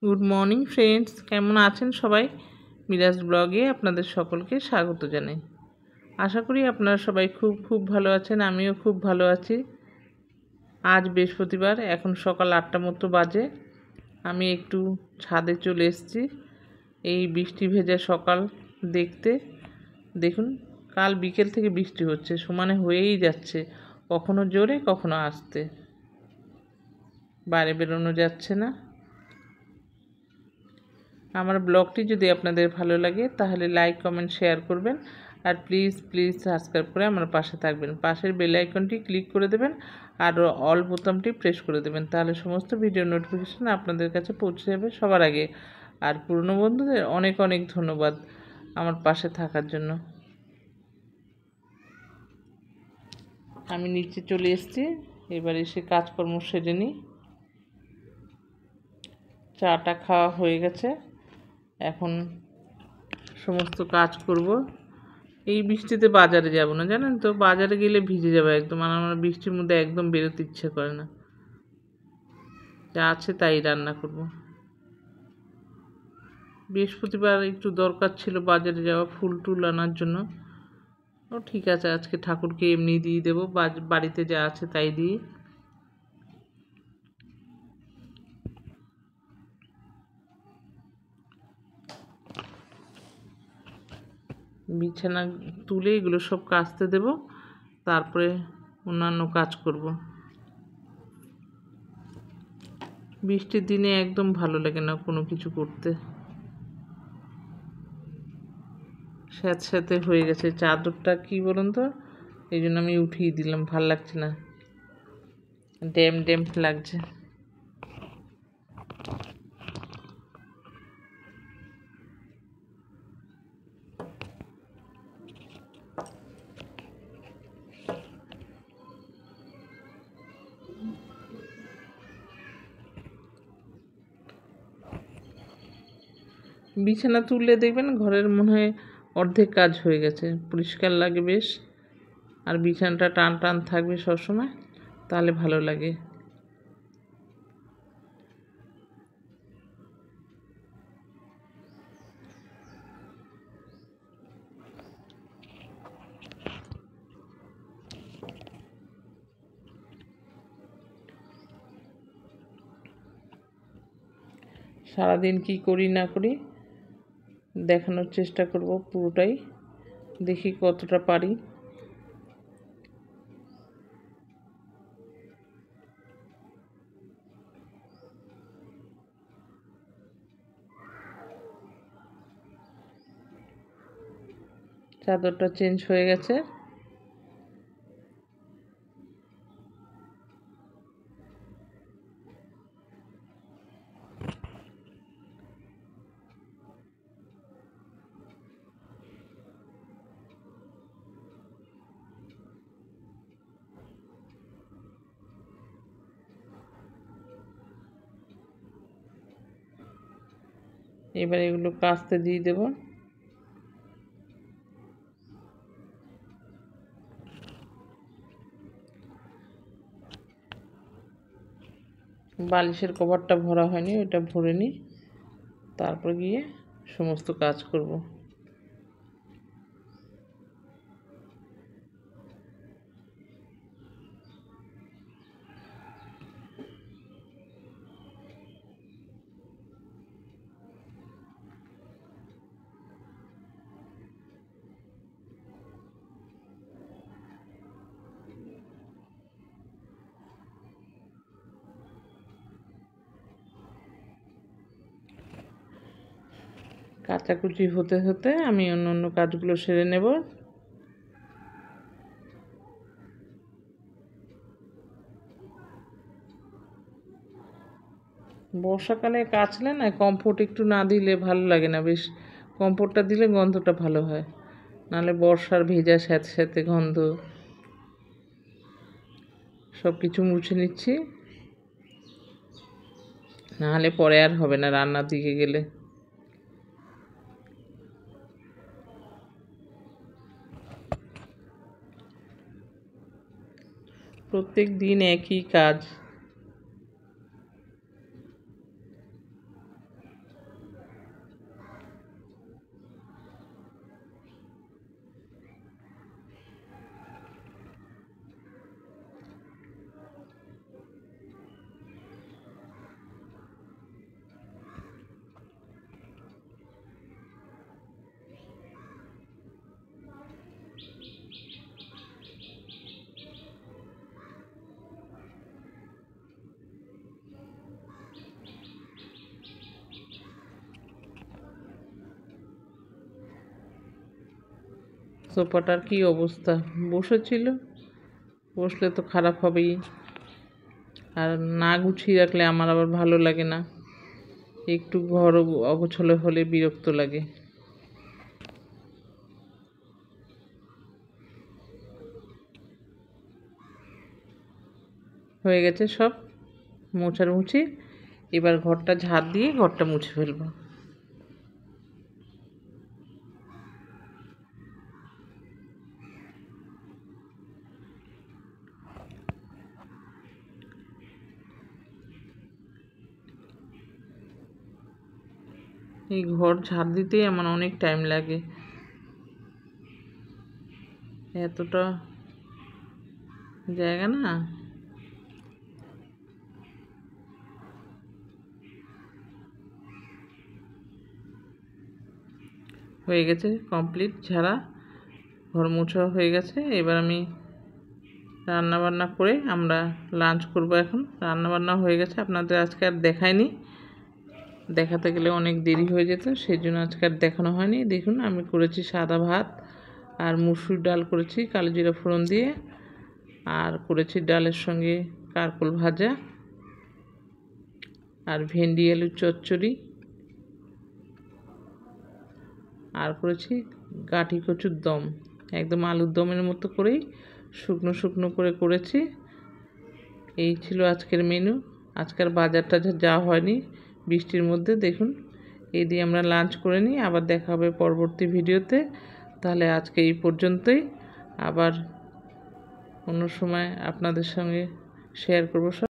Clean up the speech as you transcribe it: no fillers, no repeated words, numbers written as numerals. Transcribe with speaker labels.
Speaker 1: Good morning friends, কেমন আছেন সবাই? মিরাজ ব্লগে আপনাদের সকলকে স্বাগত জানাই। আশা করি আপনারা সবাই খুব ভালো আছেন। আমিও খুব ভালো আছি। আজ বৃহস্পতিবার, এখন সকাল 8টা মতো বাজে। আমি একটু ছাদে চলে এসেছি এই বৃষ্টি ভেজা সকাল দেখতে। দেখুন, কাল বিকেল থেকে বৃষ্টি হচ্ছে, সমানে হয়েই যাচ্ছে, কখনো জোরে কখনো আস্তে, বাইরে বেরোনো যাচ্ছে না। আমার ব্লগটি যদি আপনাদের ভালো লাগে তাহলে লাইক কমেন্ট শেয়ার করবেন, আর প্লিজ সাবস্ক্রাইব করে আমার পাশে থাকবেন। পাশের বেল আইকনটি ক্লিক করে দেবেন আর অল বোতামটি প্রেস করে দেবেন, তাহলে সমস্ত ভিডিও নোটিফিকেশান আপনাদের কাছে পৌঁছে যাবে সবার আগে। আর পুরনো বন্ধুদের অনেক অনেক ধন্যবাদ আমার পাশে থাকার জন্য। আমি নিচে চলে এসেছি, এবার এসে কাজকর্ম সেরে নিই। চাটা খাওয়া হয়ে গেছে, এখন সমস্ত কাজ করব। এই বৃষ্টিতে বাজারে যাব না, জানেন তো, বাজারে গেলে ভিজে যাবে একদম, আর আমার বৃষ্টির মধ্যে একদম বেরোতে ইচ্ছে করে না। যা আছে তাই রান্না করব। বৃহস্পতিবার একটু দরকার ছিল বাজারে যাওয়া, ফুল টুল আনার জন্য। ও ঠিক আছে, আজকে ঠাকুরকে এমনি দিয়ে দেবো, বাড়িতে যা আছে তাই দিয়ে। বিছানা তুলে এগুলো সব কাচতে দেব, তারপরে অন্যান্য কাজ করব। বৃষ্টির দিনে একদম ভালো লাগে না কোনো কিছু করতে। স্যাঁতস্যাঁতে হয়ে গেছে চাদরটা, কি বলুন তো, এই জন্য আমি উঠিয়ে দিলাম, ভাল লাগছে না, ড্যাম্প লাগছে। বিছানা তুললে দেখবেন ঘরের মনে হয় অর্ধেক কাজ হয়ে গেছে, পরিষ্কার লাগে বেশ। আর বিছানাটা টান টান থাকবে সবসময়, তাহলে ভালো লাগে। সারাদিন কি করি না করি দেখানোর চেষ্টা করব পুরোটাই, দেখি কতটা পারি। চাদরটা চেঞ্জ হয়ে গেছে, এবার এগুলো কাচতে দিয়ে দেব। বালিশের কভারটা ভরা হয়নি, ওটা ভরে নিই, তারপর গিয়ে সমস্ত কাজ করব। কাচাকুচি হতে হতে আমি অন্য কাজগুলো সেরে নেব। বর্ষাকালে কাচলে না কমফোর্ট একটু না দিলে ভালো লাগে না বেশ, কমফোর্টটা দিলে গন্ধটা ভালো হয়, নাহলে বর্ষার ভেজা স্যাঁতস্যাঁতে গন্ধ। সব কিছু মুছে নিচ্ছি, নাহলে পরে আর হবে না রান্নার দিকে গেলে। প্রত্যেক দিন একই কাজ। সোফাটার কি অবস্থা, বসেছিল, বসলে তো খারাপ হবেই, আর না গুছিয়ে রাখলে আমার আবার ভালো লাগে না, একটু ঘর অগোছালো হলে বিরক্ত লাগে। হয়ে গেছে সব মোছামুছি, এবার ঘরটা ঝাড় দিয়ে ঘরটা মুছে ফেলবো। এই ঘর ঝাড় দিতেই আমার অনেক টাইম লাগে, এতটা জায়গা না। হয়ে গেছে কমপ্লিট ঝাড়া, ঘর মোছা হয়ে গেছে। এবার আমি রান্না বান্না করে আমরা লাঞ্চ করব। এখন রান্না বান্না হয়ে গেছে, আপনাদের আজকে আর দেখাইনি, দেখাতে গেলে অনেক দেরি হয়ে যেত, সেই জন্য আজকে আর দেখানো হয়নি। দেখুন আমি করেছি সাদা ভাত আর মুসুর ডাল করেছি কালো জিরা ফোড়ন দিয়ে, আর করেছি ডালের সঙ্গে কারকোল ভাজা আর ভেন্ডি আলুর চচ্চড়ি, আর করেছি গাঁটি কচুর দম, একদম আলুর দমের মতো করেই শুকনো শুকনো করে করেছি। এই ছিল আজকের মেনু। আজকের বাজার টাজার যাওয়া হয়নি বৃষ্টির মধ্যে। দেখুন এই দিয়ে আমরা লাঞ্চ করে নিই, আবার দেখা হবে পরবর্তী ভিডিওতে। তাহলে আজকে এই পর্যন্তই, আবার অন্য সময় আপনাদের সঙ্গে শেয়ার করব সব।